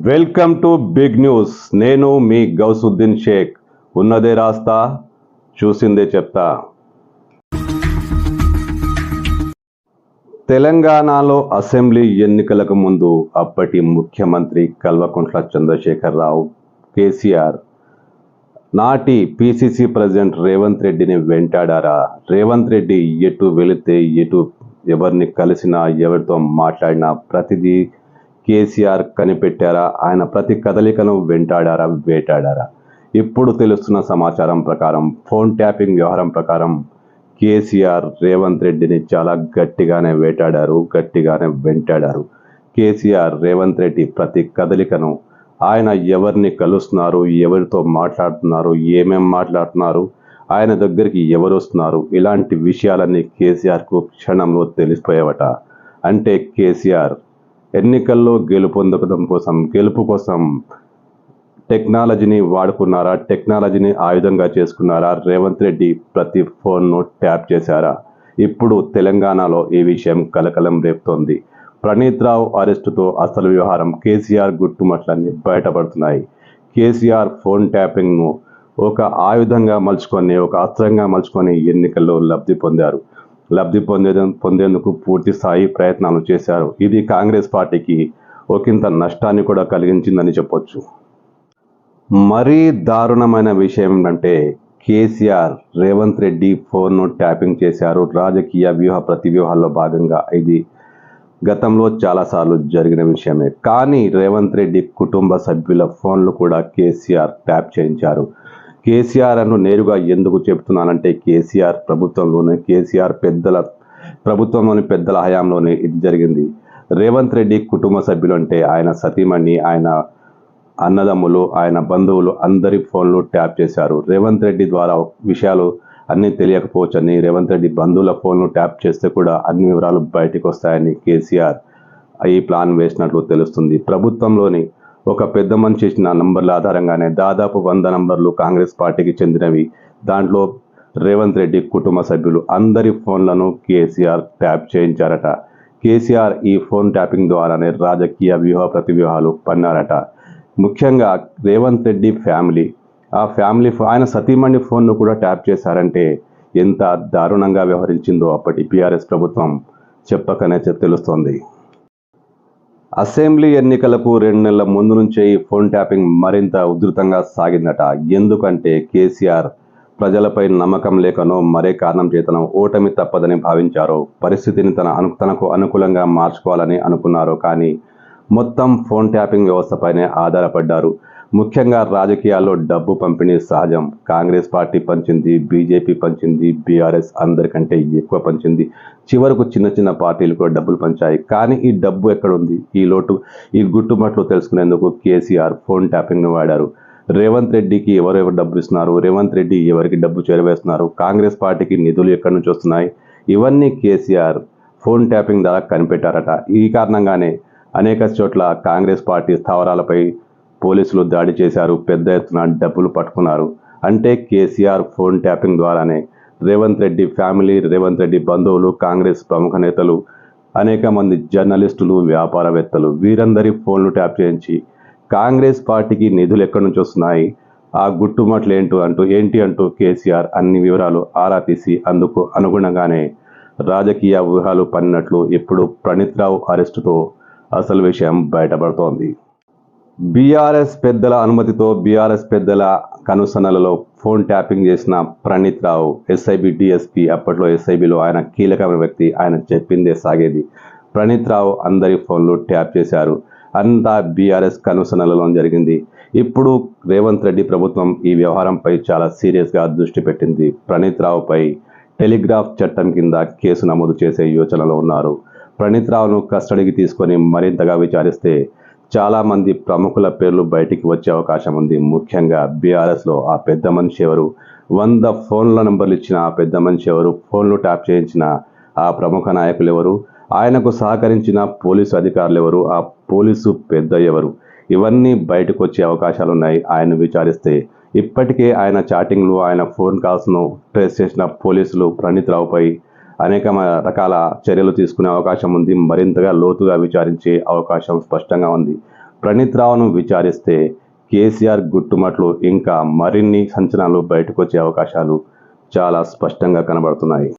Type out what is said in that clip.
Welcome to big news. నేను మీ గౌసుద్దీన్ షేక్. ఉన్నదే రాస్తా, చూసిందే చెప్తా. తెలంగాణలో అసెంబ్లీ ఎన్నికలకు ముందు అప్పటి ముఖ్యమంత్రి కల్వకుంట్ల చంద్రశేఖరరావు కేసీఆర్ నాటి పిసిసి ప్రెసిడెంట్ రేవంత్ రెడ్డిని వెంటాడారా? రేవంత్ రెడ్డి ఎటు వెళితే ఎటు ఎవరిని కలిసినా ఎవరితో మాట్లాడినా ప్రతిదీ కేసీఆర్ కనిపెట్టారా? ఆయన ప్రతి కదలికను వెంటాడారా, వేటాడారా? ఇప్పుడు తెలుస్తున్న సమాచారం ప్రకారం, ఫోన్ ట్యాపింగ్ వ్యవహారం ప్రకారం కేసీఆర్ రేవంత్ రెడ్డిని చాలా గట్టిగానే వేటాడారు, గట్టిగానే వెంటాడారు. కేసీఆర్ రేవంత్ రెడ్డి ప్రతి కదలికను, ఆయన ఎవరిని కలుస్తున్నారు, ఎవరితో మాట్లాడుతున్నారు, ఏమేం మాట్లాడుతున్నారు, ఆయన దగ్గరికి ఎవరు వస్తున్నారు, ఇలాంటి విషయాలన్నీ కేసీఆర్కు క్షణంలో తెలిసిపోయేవట. అంటే కేసీఆర్ ఎన్నికల్లో గెలుపు కోసం టెక్నాలజీని వాడుకున్నారా? టెక్నాలజీని ఆయుధంగా చేసుకున్నారా? రేవంత్ రెడ్డి ప్రతి ఫోన్ను ట్యాప్ చేశారా? ఇప్పుడు తెలంగాణలో ఈ విషయం కలకలం రేపుతోంది. ప్రణీత్ రావు అరెస్టుతో అసలు వ్యవహారం, కేసీఆర్ గుట్టుమట్లన్నీ బయటపడుతున్నాయి. కేసీఆర్ ఫోన్ ట్యాపింగ్ను ఒక ఆయుధంగా మలుచుకొని, ఒక అస్త్రంగా మలుచుకొని ఎన్నికల్లో లబ్ధి పొందేందుకు పూర్తి స్థాయి ప్రయత్నాలు చేశారు. ఇది కాంగ్రెస్ పార్టీకి ఒకంత నష్టాన్ని కూడా కలిగించిందని చెప్పొచ్చు. మరీ దారుణమైన విషయం ఏంటంటే, కేసీఆర్ రేవంత్ రెడ్డి ఫోన్ను ట్యాపింగ్ చేశారు. రాజకీయ ప్రతివ్యూహాల్లో భాగంగా ఇది గతంలో చాలాసార్లు జరిగిన విషయమే. కానీ రేవంత్ రెడ్డి కుటుంబ సభ్యుల ఫోన్లు కూడా కేసీఆర్ ట్యాప్ చేయించారు. కేసీఆర్ అను నేరుగా ఎందుకు చెప్తున్నానంటే, కేసీఆర్ ప్రభుత్వంలోని పెద్దల హయాంలోనే ఇది జరిగింది. రేవంత్ రెడ్డి కుటుంబ సభ్యులు అంటే ఆయన సతీమణి, ఆయన అన్నదమ్ములు, ఆయన బంధువులు అందరి ఫోన్లు ట్యాప్ చేశారు. రేవంత్ రెడ్డి ద్వారా విషయాలు అన్నీ తెలియకపోవచ్చని, రేవంత్ రెడ్డి బంధువుల ఫోన్లు ట్యాప్ చేస్తే కూడా అన్ని వివరాలు బయటకు వస్తాయని కేసీఆర్ ఈ ప్లాన్ వేసినట్లు తెలుస్తుంది. ప్రభుత్వంలోని ఒక పెద్ద మనిషి ఇచ్చిన నంబర్ల ఆధారంగానే దాదాపు 100 నంబర్లు కాంగ్రెస్ పార్టీకి చెందినవి. దాంట్లో రేవంత్ రెడ్డి కుటుంబ సభ్యులు అందరి ఫోన్లను కేసీఆర్ ట్యాప్ చేయించారట. కేసీఆర్ ఈ ఫోన్ ట్యాపింగ్ ద్వారానే రాజకీయ ప్రతివ్యూహాలు పన్నారట. ముఖ్యంగా రేవంత్ రెడ్డి ఫ్యామిలీ, ఆయన సతీమణి ఫోన్ను కూడా ట్యాప్ చేశారంటే ఎంత దారుణంగా వ్యవహరించిందో అప్పటి బీఆర్ఎస్ ప్రభుత్వం చెప్పకనే తెలుస్తోంది. అసెంబ్లీ ఎన్నికలకు 2 నెలల ముందు నుంచే ఈ ఫోన్ ట్యాపింగ్ మరింత ఉధృతంగా సాగిందట. ఎందుకంటే కేసీఆర్ ప్రజలపై నమ్మకం లేకనో మరే కారణం చేతనో ఓటమి తప్పదని భావించారో, పరిస్థితిని తనకు అనుకూలంగా మార్చుకోవాలని అనుకున్నారు. కానీ మొత్తం ఫోన్ ట్యాపింగ్ వ్యవస్థపైనే ఆధారపడ్డారు. ముఖ్యంగా రాజకీయాల్లో డబ్బు పంపిణీ సహజం. కాంగ్రెస్ పార్టీ పంచింది, బీజేపీ పంచింది, బీఆర్ఎస్ అందరికంటే ఎక్కువ పంచింది. చివరకు చిన్న పార్టీలు కూడా డబ్బులు పంచాయి. కానీ ఈ డబ్బు ఎక్కడుంది? ఈ గుట్టుమట్లు తెలుసుకునేందుకు కేసీఆర్ ఫోన్ ట్యాపింగ్ను వాడారు. రేవంత్ రెడ్డికి ఎవరెవరు డబ్బు ఇస్తున్నారు, రేవంత్ రెడ్డి ఎవరికి డబ్బు చేరవేస్తున్నారు, కాంగ్రెస్ పార్టీకి నిధులు ఎక్కడి నుంచి వస్తున్నాయి, ఇవన్నీ కేసీఆర్ ఫోన్ ట్యాపింగ్ ద్వారా కనిపెట్టారట. ఈ కారణంగానే అనేక చోట్ల కాంగ్రెస్ పార్టీ స్థావరాలపై పోలీసులు దాడి చేశారు, పెద్ద ఎత్తున డబ్బులు పట్టుకున్నారు. అంటే కేసీఆర్ ఫోన్ ట్యాపింగ్ ద్వారానే రేవంత్ రెడ్డి ఫ్యామిలీ, రేవంత్ రెడ్డి బంధువులు, కాంగ్రెస్ ప్రముఖ నేతలు, అనేక మంది జర్నలిస్టులు, వ్యాపారవేత్తలు వీరందరి ఫోన్లు ట్యాప్ చేయించి కాంగ్రెస్ పార్టీకి నిధులు ఎక్కడి నుంచి వస్తున్నాయి, ఆ గుట్టుమట్లు ఏంటి అంటూ కేసీఆర్ అన్ని వివరాలు ఆరా తీసి అందుకు అనుగుణంగానే రాజకీయ వ్యూహాలు పన్నినట్లు ఇప్పుడు ప్రణీత్ రావు అరెస్టుతో అసలు విషయం బయటపడుతోంది. బీఆర్ఎస్ పెద్దల అనుమతితో, బీఆర్ఎస్ పెద్దల కనుసన్నలలో ఫోన్ ట్యాపింగ్ చేసిన ప్రణీత్ రావు ఎస్ఐబి డిఎస్పీ, అప్పట్లో ఎస్ఐబిలో ఆయన కీలకమైన వ్యక్తి, ఆయన చెప్పిందే సాగేది. ప్రణీత్ రావు అందరి ఫోన్లు ట్యాప్ చేశారు. అంతా బీఆర్ఎస్ కనుసన్నలలో జరిగింది. ఇప్పుడు రేవంత్ రెడ్డి ప్రభుత్వం ఈ వ్యవహారంపై చాలా సీరియస్గా దృష్టి పెట్టింది. ప్రణీత్ రావుపై టెలిగ్రాఫ్ చట్టం కింద కేసు నమోదు చేసే యోచనలో ఉన్నారు. ప్రణీత్ రావును కస్టడీకి తీసుకొని మరింతగా విచారిస్తే చాలామంది ప్రముఖుల పేర్లు బయటికి వచ్చే అవకాశం ఉంది. ముఖ్యంగా బీఆర్ఎస్లో ఆ పెద్ద మనిషి ఎవరు, 100 ఫోన్ల నంబర్లు ఇచ్చిన ఆ పెద్ద మనిషి ఎవరు, ఫోన్లు ట్యాప్ చేయించిన ఆ ప్రముఖ నాయకులు ఎవరు, ఆయనకు సహకరించిన పోలీసు అధికారులు ఎవరు, ఆ పోలీసు పెద్ద ఎవరు, ఇవన్నీ బయటకు వచ్చే అవకాశాలున్నాయి. ఆయన విచారిస్తే ఇప్పటికే ఆయన చాటింగ్లు, ఆయన ఫోన్ కాల్స్ను ట్రేస్ చేసిన పోలీసులు ప్రణీత్ రావుపై అనేక రకాల చర్యలు తీసుకునే అవకాశం ఉంది. మరింతగా లోతుగా విచారించే అవకాశం స్పష్టంగా ఉంది. ప్రణీత్ రావును విచారిస్తే కేసీఆర్ గుట్టుమట్లు ఇంకా మరిన్ని సంచలనాలు బయటకు వచ్చే అవకాశాలు చాలా స్పష్టంగా కనబడుతున్నాయి.